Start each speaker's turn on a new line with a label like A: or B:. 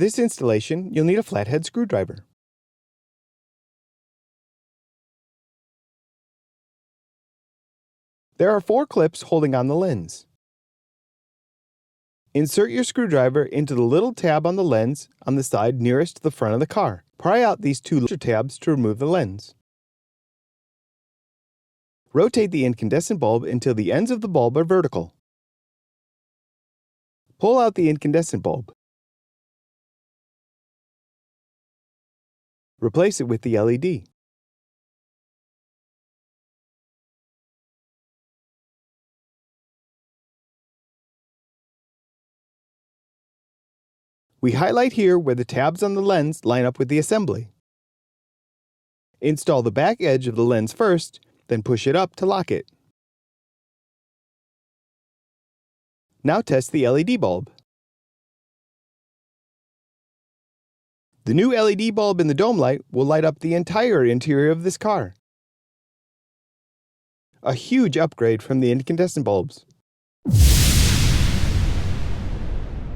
A: For this installation, you'll need a flathead screwdriver. There are 4 clips holding on the lens. Insert your screwdriver into the little tab on the lens on the side nearest the front of the car. Pry out these 2 larger tabs to remove the lens. Rotate the incandescent bulb until the ends of the bulb are vertical. Pull out the incandescent bulb. Replace it with the LED. We highlight here where the tabs on the lens line up with the assembly. Install the back edge of the lens first, then push it up to lock it. Now test the LED bulb. The new LED bulb in the dome light will light up the entire interior of this car. A huge upgrade from the incandescent bulbs.